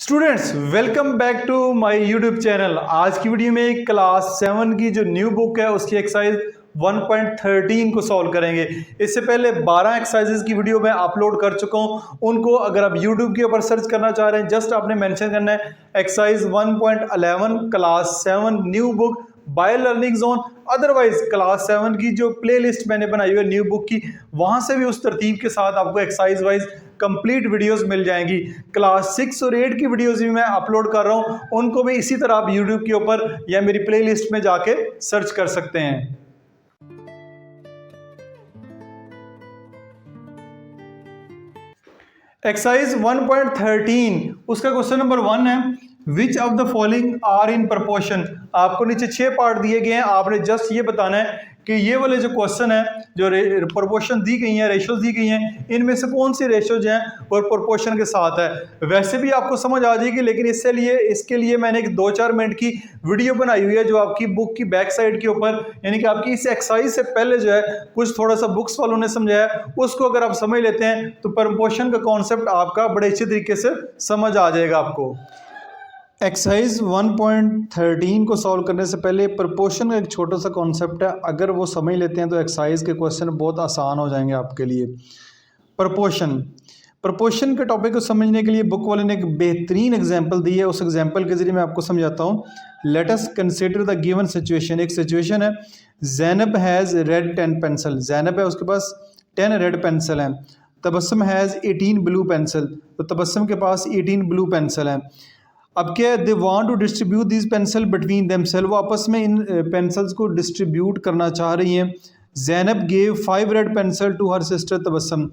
Students welcome back to my YouTube channel. आज की video में क्लास 7 की जो न्यू बुक है उसकी एक्सरसाइज 1.13 को सॉल्व करेंगे। इससे पहले 12 एक्सरसाइजेज की वीडियो मैं अपलोड कर चुका हूं। उनको अगर आप यूट्यूब के ऊपर सर्च करना चाह रहे हैं, जस्ट आपने मेंशन करना है exercise 1.11 class 7 new book by learning zone. Otherwise class 7 की जो प्लेलिस्ट मैंने बनाई हुई है न्यू बुक की, वहां से भी उस तरतीब के साथ आपको एक्सरसाइज वाइज कंप्लीट वीडियोस मिल जाएंगी। क्लास 6 और 8 की वीडियोस भी मैं अपलोड कर रहा हूं, उनको भी इसी तरह आप यूट्यूब के ऊपर या मेरी प्लेलिस्ट में जाके सर्च कर सकते हैं। एक्सरसाइज 1.13 उसका क्वेश्चन नंबर 1 है, which of the following are in proportion. आपको नीचे 6 पार्ट दिए गए हैं, आपने जस्ट ये बताना है कि ये वाले जो क्वेश्चन है, जो प्रोपोर्शन दी गई हैं, रेशोज दी गई हैं, इनमें से कौन सी रेशोज हैं और प्रोपोर्शन के साथ है। वैसे भी आपको समझ आ जाएगी, लेकिन इसके लिए मैंने एक 2-4 मिनट की वीडियो बनाई हुई है जो आपकी बुक की बैक साइड के ऊपर, यानी कि आपकी इस एक्सरसाइज से पहले जो है कुछ थोड़ा सा बुक्स वालों ने समझाया, उसको अगर आप समझ लेते हैं तो प्रोपोर्शन का कॉन्सेप्ट आपका बड़े अच्छे तरीके से समझ आ जाएगा आपको। एक्सरसाइज 1.13 को सॉल्व करने से पहले प्रोपोर्शन का एक छोटा सा कॉन्सेप्ट है, अगर वो समझ लेते हैं तो एक्सरसाइज के क्वेश्चन बहुत आसान हो जाएंगे आपके लिए। प्रोपोर्शन के टॉपिक को समझने के लिए बुक वाले ने एक बेहतरीन एग्जांपल दी है, उस एग्जांपल के जरिए मैं आपको समझाता हूँ। Let us consider the given situation. एक सिचुएशन है, Zainab has red 10 pencil. Zainab है, उसके पास 10 रेड पेंसिल हैं। Tabassum has 18 blue pencil. तो तबस्सुम के पास 18 ब्लू पेंसिल हैं। अब क्या है, they want to distribute this pencil between themselves. वो आपस में इन पेंसिल्स को डिस्ट्रीब्यूट करना चाह रही हैं। Zainab gave 5 red pencil to her sister Tabassum.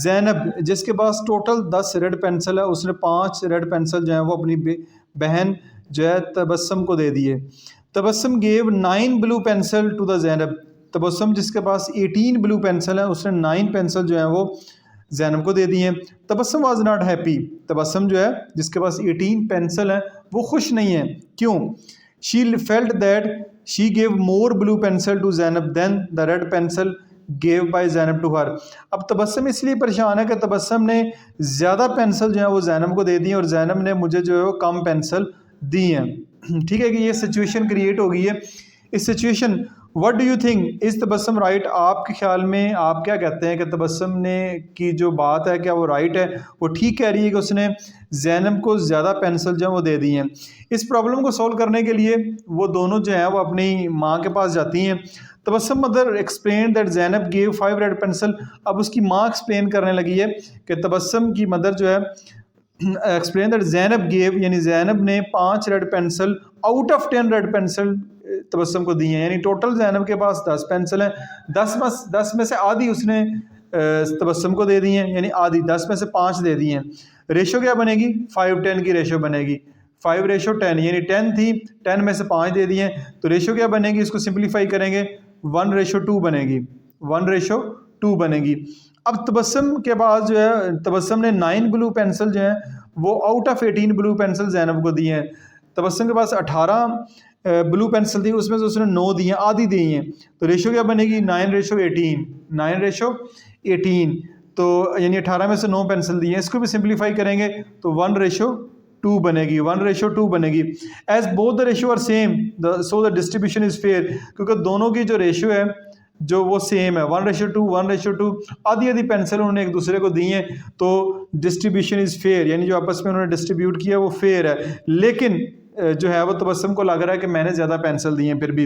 Zainab जिसके पास टोटल 10 रेड पेंसिल है, उसने 5 रेड पेंसिल जो है वो अपनी बहन जो है तबस्सुम को दे दिए। Tabassum gave 9 blue pencil to the Zainab. Tabassum जिसके पास 18 ब्लू पेंसिल है, उसने 9 पेंसिल जो है वो जैनब को दे दी है। Tabassum was not happy. Tabassum जो है जिसके पास 18 पेंसिल है वो खुश नहीं है। क्यों? She felt that she gave more blue pencil to Zainab than the red pencil gave by Zainab to her. अब तबस्सुम इसलिए परेशान है कि तबस्सुम ने ज़्यादा पेंसिल जो है वो जैनब को दे दी और जैनब ने मुझे जो है वो कम पेंसिल दी हैं। ठीक है कि ये सिचुएशन क्रिएट हो गई है। इस situation what do you think, is Tabassum right? आपके ख्याल में आप क्या कहते हैं कि तबस्सुम ने की जो बात है क्या वो राइट है, वो ठीक कह रही है कि उसने जैनब को ज़्यादा पेंसिल जो है वो दे दी हैं। इस प्रॉब्लम को सॉल्व करने के लिए वो दोनों जो है वो अपनी माँ के पास जाती हैं। Tabassum mother explain that Zainab gave 5 red pencil. अब उसकी माँ एक्सप्लेन करने लगी है कि तबस्सुम की मदर जो है एक्सप्लेन दैट जैनब गेव, यानी जैनब ने 5 red pencil out of 10 red pencil Tabassum को दी हैं। यानी टोटल जैनब के पास 10 पेंसिल हैं, 10 में से आधी उसने तबस्सुम को दे दी हैं, यानी आधी 10 में से 5 दे दी हैं। रेशो क्या बनेगी? 5:10 की रेशो बनेगी। 5:10 यानी 10 थी, 10 में से 5 दे दिए, तो रेशो क्या बनेगी? इसको सिंप्लीफाई करेंगे 1:2 बनेगी। 1:2 बनेगी। अब तबस्सुम के पास जो है, तबस्सुम ने 9 ब्लू पेंसिल जो हैं वो out of 18 blue pencil Zainab को दी हैं। तबस्सुम के पास 18 ब्लू पेंसिल थी, उसमें से उसने 9 दी हैं, आधी दी हैं, तो रेशो क्या बनेगी? 9:18। 9:18 तो यानी 18 में से 9 पेंसिल दी हैं। इसको भी सिंप्लीफाई करेंगे तो 1:2 बनेगी। 1:2 बनेगी। As both the ratio are same so the distribution is fair. क्योंकि दोनों की जो रेशो है जो वो सेम है, 1:2 आधी आधी पेंसिल उन्होंने एक दूसरे को दी हैं, तो डिस्ट्रीब्यूशन इज फेयर, यानी जो आपस में उन्होंने डिस्ट्रीब्यूट किया वो फेयर है। लेकिन जो है वो तबस्सुम को लग रहा है कि मैंने ज़्यादा पेंसिल दी हैं। फिर भी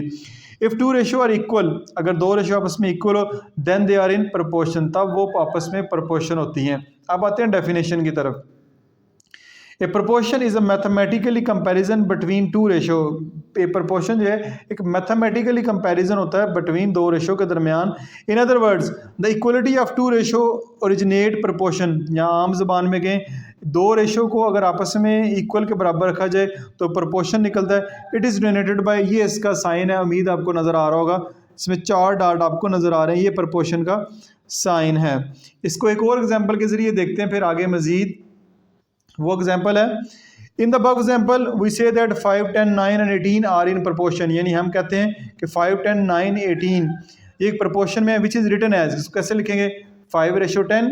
इफ़ 2 रेशो आर इक्वल, अगर 2 रेशो आपस में इक्वल हो, then they are in proportion, तब वो आपस में प्रोपोर्शन होती हैं। अब आते हैं डेफिनेशन की तरफ। A proportion is a mathematically comparison between 2 ratio. A proportion जो है एक मैथमेटिकली कंपैरिजन होता है बिटवीन 2 रेशो के दरमियान। In other words the equality of 2 ratio originate proportion. यहाँ आम जबान में कहें 2 रेशो को अगर आपस में इक्वल के बराबर रखा जाए तो प्रोपोर्शन निकलता है। इट इज़ डिनोटेड बाय, ये इसका साइन है, उम्मीद आपको नज़र आ रहा होगा, इसमें 4 डॉट आपको नज़र आ रहे हैं, ये प्रोपोर्शन का साइन है। इसको एक और एग्जाम्पल के ज़रिए देखते हैं फिर आगे मज़ीद। वो एग्जाम्पल है, in the above example we say that 5, 10, 9 and 18 are in proportion. यानी हम कहते हैं कि 5, 10, 9, 18 ये एक प्रोपोर्शन में है, विच इज़ रिटन एज, इसको कैसे लिखेंगे? 5:10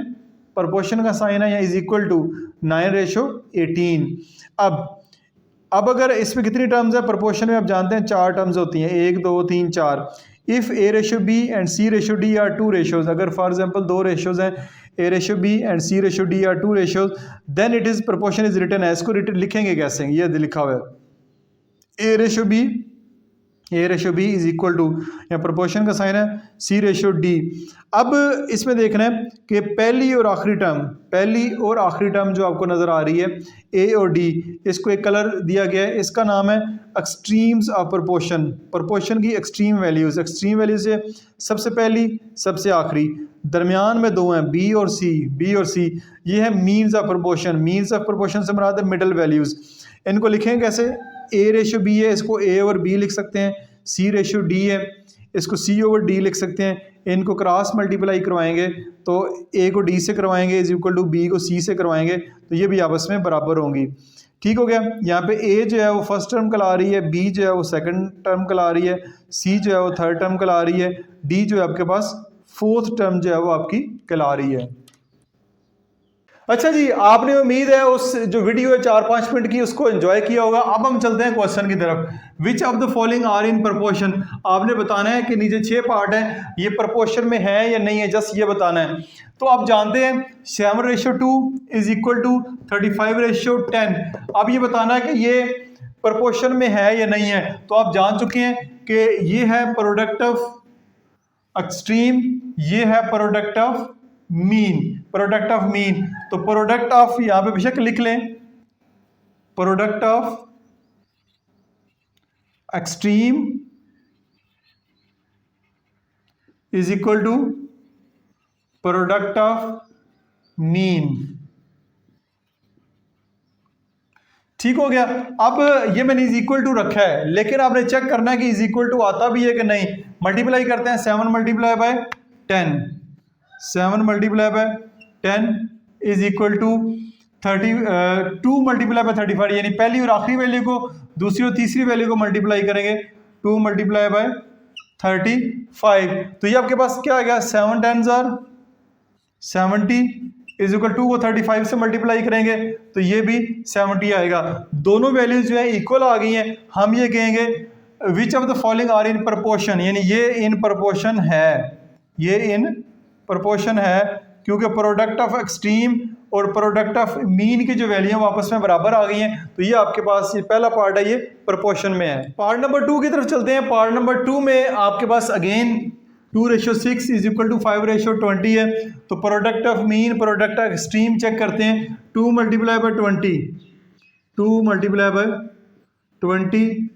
प्रोपोर्शन का साइन है, या इज इक्वल टू 9:18। अब अगर इसमें कितनी टर्म्स है प्रोपोर्शन में, आप जानते हैं 4 टर्म्स होती हैं, 1 2 3 4। If A/B and C/D are 2 ratios, अगर फॉर एग्जांपल 2 रेशोज हैं A/B and C/D are 2 ratios, then it is proportion is written as, को लिखेंगे कैसे, ये लिखा हुआ है A/B इज इक्वल टू, या प्रोपोर्शन का साइन है C/D। अब इसमें देखना है कि पहली और आखिरी टर्म जो आपको नज़र आ रही है A और D, इसको एक कलर दिया गया है, इसका नाम है एक्सट्रीम्स ऑफ प्रोपोर्शन की एक्सट्रीम वैल्यूज़ है सबसे पहली सबसे आखिरी, दरमियान में 2 हैं B और C, ये है मीन्स ऑफ प्रोपोर्शन से मुराद है मिडल वैल्यूज़। इनको लिखें कैसे, A/B है, इसको A और B लिख सकते हैं, C/D है, इसको C over D लिख सकते हैं। इनको क्रॉस मल्टीप्लाई करवाएंगे तो A को D से करवाएंगे इज इक्वल टू B को C से करवाएंगे, तो ये भी आपस में बराबर होंगी। ठीक हो गया। यहाँ पे A जो है वो फर्स्ट टर्म कहला रही है, B जो है वो सेकंड टर्म कहला रही है, C जो है वो थर्ड टर्म कहला रही है, D जो है आपके पास फोर्थ टर्म जो है वो आपकी कहला रही है। अच्छा जी, आपने उम्मीद है उस जो वीडियो है 4-5 मिनट की उसको एंजॉय किया होगा। अब हम चलते हैं क्वेश्चन की तरफ। Which of the following are in proportion, आपने बताना है कि नीचे 6 पार्ट है, ये प्रोपोर्शन में है या नहीं है, जस्ट ये बताना है। तो आप जानते हैं 7:2 इज इक्वल टू 35:10। अब ये बताना है कि ये प्रोपोर्शन में है या नहीं है। तो आप जान चुके हैं कि ये है प्रोडक्ट ऑफ एक्सट्रीम, ये है प्रोडक्ट ऑफ मीन। तो प्रोडक्ट ऑफ, यहां पे बेशक लिख लें, product of extreme is equal to product of mean. ठीक हो गया। अब ये मैंने इज इक्वल टू रखा है, लेकिन आपने चेक करना है कि इज इक्वल टू आता भी है कि नहीं। मल्टीप्लाई करते हैं, 7 multiply by 10, 7 multiply by 10 is equal to 2 multiply by 35, यानी पहली और आखिरी वैल्यू को दूसरी और तीसरी वैल्यू को मल्टीप्लाई करेंगे, 2 मल्टीप्लाई बाय 35। तो ये आपके पास क्या आ गया, 7 10 आर 70 इज इक्वल टू, वो 35 से मल्टीप्लाई करेंगे तो ये भी 70 आएगा। दोनों वैल्यूज जो है इक्वल आ गई हैं। हम ये कहेंगे which of the following are in proportion, यानी ये इन प्रोपोर्शन है, क्योंकि प्रोडक्ट ऑफ एक्सट्रीम और प्रोडक्ट ऑफ मीन की जो वैल्यू आपस में बराबर आ गई हैं। तो ये आपके पास ये पहला पार्ट है, ये प्रोपोर्शन में है। पार्ट नंबर 2 की तरफ चलते हैं। पार्ट नंबर 2 में आपके पास अगेन 2:6 इज इक्वल टू 5:20 है। तो product of mean product of extreme check करते हैं, 2 multiply by 20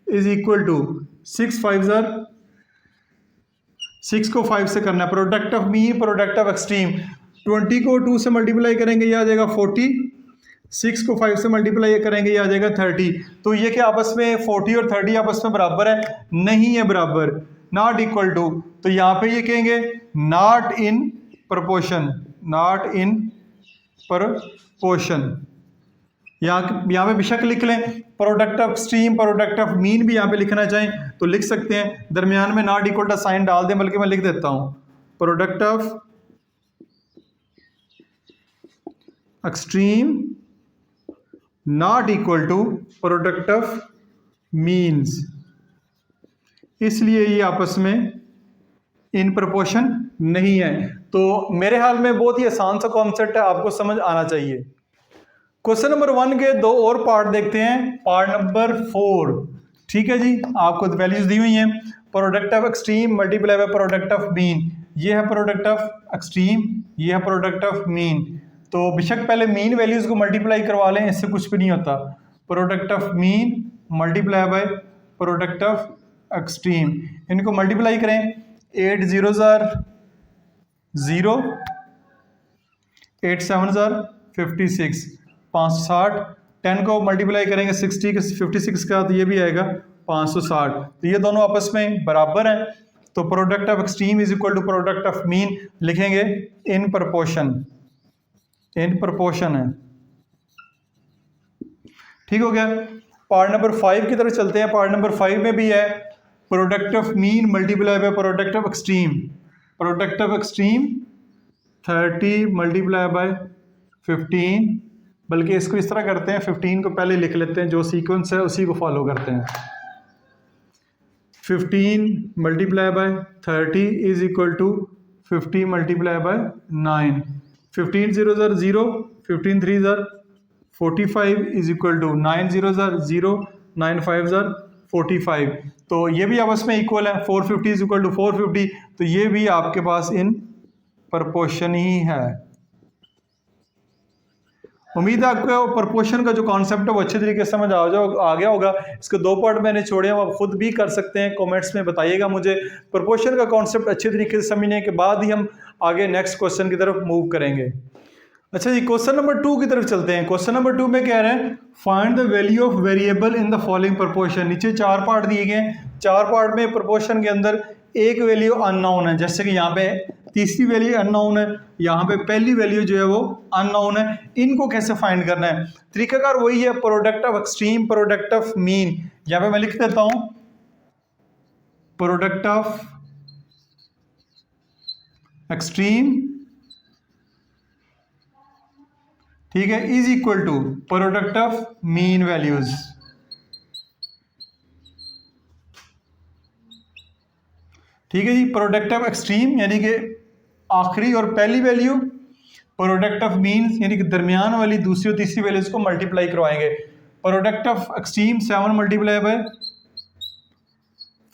is equal to 6 5 6 को 5 से करना है। Product of mean product of extreme, 20 को 2 से मल्टीप्लाई करेंगे ये आ जाएगा 40, 6 को 5 से मल्टीप्लाई करेंगे ये आ जाएगा 30। तो ये क्या आपस में 40 और 30 आपस में बराबर है? नहीं है बराबर, नॉट इक्वल टू। तो यहाँ पे ये कहेंगे नॉट इन प्रपोर्शन, यहाँ पे बेशक लिख लें product of extreme product of mean भी यहाँ पे लिखना चाहें तो लिख सकते हैं, दरमियान में नॉट इक्वल टू साइन डाल दें, बल्कि मैं लिख देता हूँ product of extreme not equal to product of means, इसलिए ये आपस में इन प्रोपोर्शन नहीं है। तो मेरे ख्याल में बहुत ही आसान सा कॉन्सेप्ट है, आपको समझ आना चाहिए। क्वेश्चन नंबर 1 के 2 और पार्ट देखते हैं, पार्ट नंबर 4। ठीक है जी, आपको वैल्यूज दी हुई हैं, product of extreme multiply by product of mean. ये है प्रोडक्ट ऑफ एक्सट्रीम, ये है प्रोडक्ट ऑफ मीन। तो बेशक पहले मीन वैल्यूज को मल्टीप्लाई करवा लें, इससे कुछ भी नहीं होता। Product of mean multiply by product of extreme, इनको मल्टीप्लाई करें, 8 0s are 0, 8 7s are 56, 560। 10 को मल्टीप्लाई करेंगे 60 के 56 का, तो ये भी आएगा 560। तो ये दोनों आपस में बराबर हैं। तो product of extreme is equal to product of mean लिखेंगे इन प्रोपोर्शन है। ठीक हो गया। पार्ट नंबर 5 की तरफ चलते हैं। पार्ट नंबर 5 में भी है product of mean multiply by product of extreme 30 30 multiply by 15, बल्कि इसको इस तरह करते हैं, 15 को पहले लिख लेते हैं, जो सीक्वेंस है उसी को फॉलो करते हैं। 15 multiply by 30 is equal to 50 multiply by 9। 15 0 ज़र 0, 15 3 ज़र 45 इज इक्वल टू 9 0 ज़र 0, 9 5 ज़र 45। तो ये भी आपस में इक्वल है, 450 इज इक्वल टू 450, तो ये भी आपके पास इन प्रपोर्शन ही है। उम्मीद है आपको प्रपोर्शन का जो कॉन्सेप्ट है वो अच्छे तरीके से समझ आ गया होगा। इसके दो पार्ट मैंने छोड़े हैं, आप खुद भी कर सकते हैं, कमेंट्स में बताइएगा मुझे। प्रपोर्शन का कॉन्सेप्ट अच्छे तरीके से समझने के बाद ही हम आगे नेक्स्ट क्वेश्चन की तरफ मूव करेंगे। अच्छा जी, क्वेश्चन नंबर 2 की तरफ चलते हैं। क्वेश्चन नंबर 2 में कह रहे हैं find the value of variable in the following proportion. नीचे 4 पार्ट दिए गए हैं, 4 पार्ट में प्रपोर्शन के अंदर एक वैल्यू अननोन है, जैसे कि यहाँ पे तीसरी वैल्यू अननोन है, यहाँ पे पहली वैल्यू जो है वो अननोन है। इनको कैसे फाइंड करना है? तरीकाकार वही है, product of extreme, product of mean. यहाँ पे मैं लिख देता हूं प्रोडक्ट ऑफ एक्सट्रीम, ठीक है, is equal to product of mean values. ठीक है जी, प्रोडक्ट ऑफ एक्सट्रीम यानी कि आखिरी और पहली वैल्यू, प्रोडक्ट ऑफ मीन यानी कि दरमियान वाली दूसरी और तीसरी वैल्यूज को मल्टीप्लाई करवाएंगे। Product of extreme 7 multiply by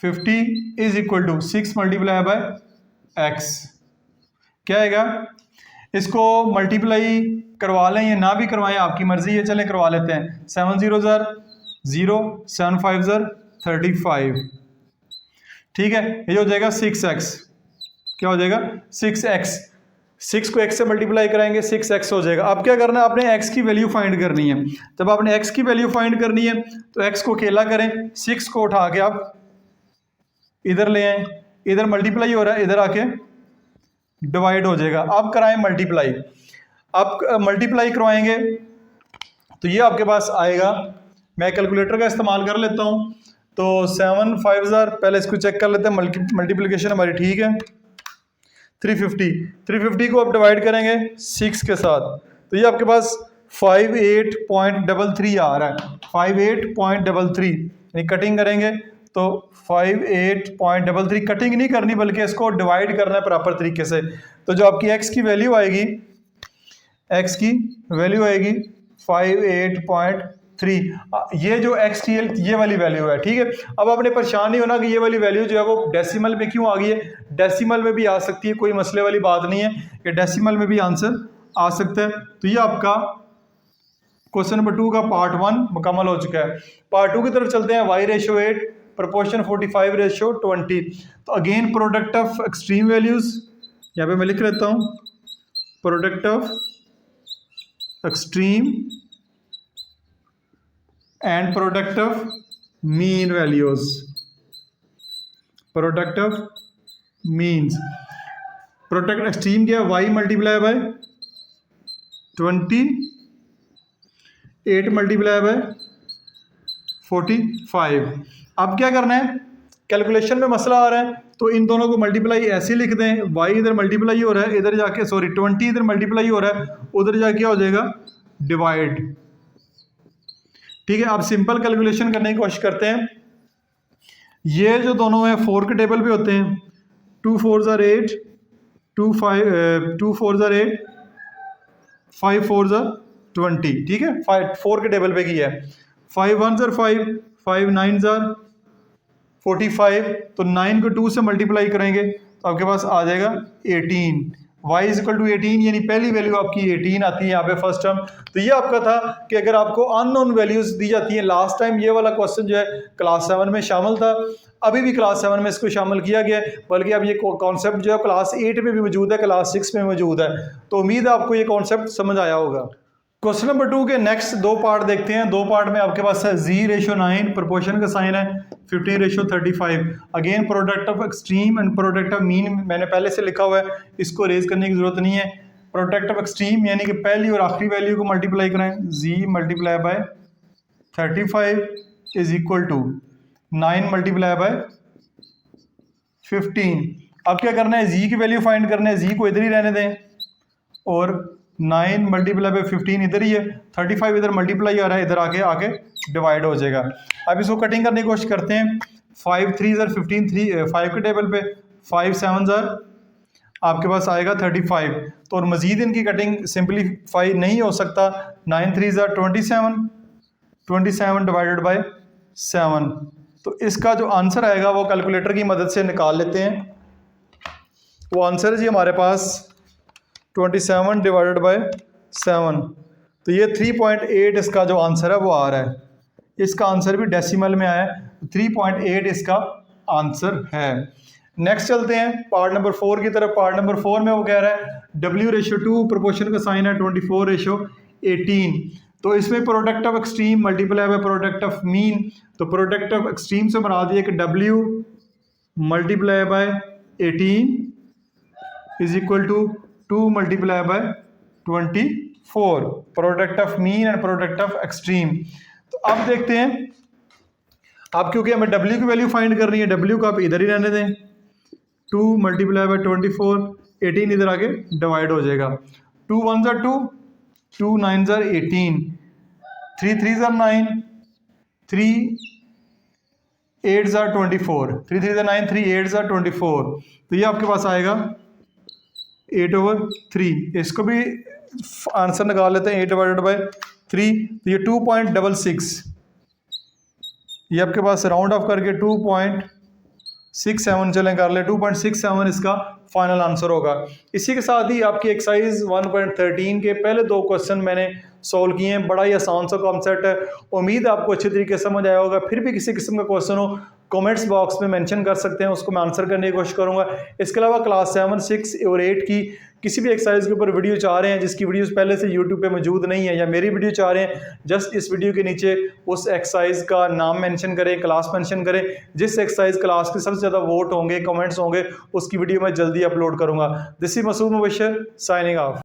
50 is equal to 6 multiply by x। क्या आएगा? इसको मल्टीप्लाई करवा लें या ना भी करवाएं, आपकी मर्जी है, चलें करवा लेते हैं। 7 0 ज़र 0, 7 5 ज़र 35, ठीक है, ये हो जाएगा 6x। क्या हो जाएगा? 6x। 6 को x से मल्टीप्लाई कराएंगे, 6x हो जाएगा। अब क्या करना है, आपने x की वैल्यू फाइंड करनी है। जब आपने x की वैल्यू फाइंड करनी है तो x को अकेला करें, 6 को उठा के आप इधर ले आए, इधर मल्टीप्लाई हो रहा है, इधर आके डिवाइड हो जाएगा। अब कराएं मल्टीप्लाई, आप मल्टीप्लाई करवाएंगे तो ये आपके पास आएगा। मैं कैलकुलेटर का इस्तेमाल कर लेता हूं, तो 7 5 ज़र, पहले इसको चेक कर लेते हैं, मल्टीप्लिकेशन हमारी ठीक है। 350 को आप डिवाइड करेंगे 6 के साथ, तो ये आपके पास 58.33 आ रहा है। 58.33 यानी कटिंग करेंगे तो 58.33, कटिंग नहीं करनी बल्कि इसको डिवाइड करना है प्रॉपर तरीके से। तो जो आपकी x की वैल्यू आएगी, x की वैल्यू आएगी 58.3। ये जो x की ये वाली वैल्यू है, ठीक है। अब आपने परेशान नहीं होना कि ये वाली वैल्यू जो है वो डेसिमल में क्यों आ गई है। डेसिमल में भी आ सकती है, कोई मसले वाली बात नहीं है, कि डेसिमल में भी आंसर आ सकता है। तो ये आपका क्वेश्चन नंबर 2 का पार्ट 1 मुकम्मल हो चुका है। पार्ट 2 की तरफ चलते हैं। y/8, proportion 45/20। तो again product of extreme values, यहाँ पे मैं लिख लेता हूँ product of extreme and product of mean values. Product of means, product extreme क्या है? y multiply by 20, 8 multiply by 45। अब क्या करना है, कैलकुलेशन में मसला आ रहा है तो इन दोनों को मल्टीप्लाई ऐसे लिख दें, y इधर मल्टीप्लाई हो रहा है, इधर जाके 20 इधर मल्टीप्लाई हो रहा है, उधर जाके क्या हो जाएगा? डिवाइड। ठीक है, अब सिंपल कैलकुलेशन करने की कोशिश करते हैं। ये जो दोनों हैं 4 के टेबल पे होते हैं, 2 4 ज़र 8, 2 4 ज़र 8, 5 4 ज़र 20, ठीक है, 4 के टेबल पे किया है। 5 1 ज़र 5, 5 9 ज़र 45, तो 9 को 2 से मल्टीप्लाई करेंगे तो आपके पास आ जाएगा 18। y इज इक्वल टू 18 यानी पहली वैल्यू आपकी 18 आती है यहाँ पे फर्स्ट टर्म। तो ये आपका था कि अगर आपको अननोन वैल्यूज दी जाती हैं, लास्ट टाइम ये वाला क्वेश्चन जो है क्लास 7 में शामिल था, अभी भी क्लास 7 में इसको शामिल किया गया है, बल्कि अब ये कॉन्सेप्ट जो है क्लास 8 में भी मौजूद है, क्लास 6 में मौजूद है। तो उम्मीद है आपको ये कॉन्सेप्ट समझ आया होगा। क्वेश्चन नंबर 2 के नेक्स्ट 2 पार्ट देखते हैं। 2 पार्ट में आपके पास है z/9, प्रोपोर्शन का साइन है 15/35। Again product of extreme and product of mean मैंने पहले से लिखा हुआ है, इसको रेज करने की जरूरत नहीं है। प्रोडक्ट ऑफ एक्सट्रीम यानी कि पहली और आखिरी वैल्यू को मल्टीप्लाई करें, z multiply by 35 is equal to 9 multiply by 15। अब क्या करना है, z की वैल्यू फाइंड करना है, z को इधर ही रहने दें, और 9 मल्टीप्लाई बाई 15 इधर ही है, 35 इधर मल्टीप्लाई आ रहा है, इधर आके आके डिवाइड हो जाएगा। अब इसको कटिंग करने की कोशिश करते हैं। 5 3 15, 5 के टेबल पे 5 7 आपके पास आएगा 35। तो और मज़ीद इनकी कटिंग सिंपलीफाई नहीं हो सकता। 9 3 27 डिवाइडेड बाई 7। तो इसका जो आंसर आएगा वो कैलकुलेटर की मदद से निकाल लेते हैं। वो आंसर है जी हमारे पास 27 डिवाइडेड बाई 7। तो ये 3.8 इसका जो आंसर है वो आ रहा है। इसका आंसर भी डेसिमल में आया है, 3.8 इसका आंसर है। नेक्स्ट चलते हैं पार्ट नंबर 4 की तरफ। पार्ट नंबर 4 में वो कह रहा है W/2 प्रोपोर्शन का साइन है 24/18। तो इसमें product of extreme multiply by product of mean. तो प्रोडक्ट ऑफ एक्सट्रीम से बना दिया कि W multiply by 18 is equal to 2 multiply by 24, product of mean and product of extreme. तो अब देखते हैं, अब क्योंकि हमें W की वैल्यू फाइंड करनी है, W को आप इधर ही रहने दें। 2 मल्टीप्लाई बाय 24, 18 इधर आके डिवाइड हो जाएगा। 2 1 2, 2 9 18, 3 3 9, 3 8 24, 3 3 9, 3 8 24। तो ये आपके पास आएगा 8/3। इसको भी आंसर निकाल लेते हैं 8 डिवाइडेड बाई 3। तो ये 2.66, ये आपके पास राउंड ऑफ करके 2.67 चलें कर ले, 2.67 इसका फाइनल आंसर होगा। इसी के साथ ही आपकी एक्सरसाइज 1.13 के पहले 2 क्वेश्चन मैंने सॉल्व किए हैं। बड़ा ही आसान सा कॉन्सेप्ट है, उम्मीद आपको अच्छी तरीके से समझ आया होगा। फिर भी किसी किस्म का क्वेश्चन हो कमेंट्स बॉक्स में मेंशन कर सकते हैं, उसको मैं आंसर करने की कोशिश करूंगा। इसके अलावा क्लास 7, 6 और 8 की किसी भी एक्सरसाइज के ऊपर वीडियो चाह रहे हैं जिसकी वीडियोस पहले से यूट्यूब पे मौजूद नहीं है, या मेरी वीडियो चाह रहे हैं, जस्ट इस वीडियो के नीचे उस एक्सरसाइज का नाम मेंशन करें, क्लास मेंशन करें। जिस एक्सरसाइज क्लास के सबसे ज़्यादा वोट होंगे, कमेंट्स होंगे, उसकी वीडियो मैं जल्दी अपलोड करूंगा। This is Masood Mubashar signing of.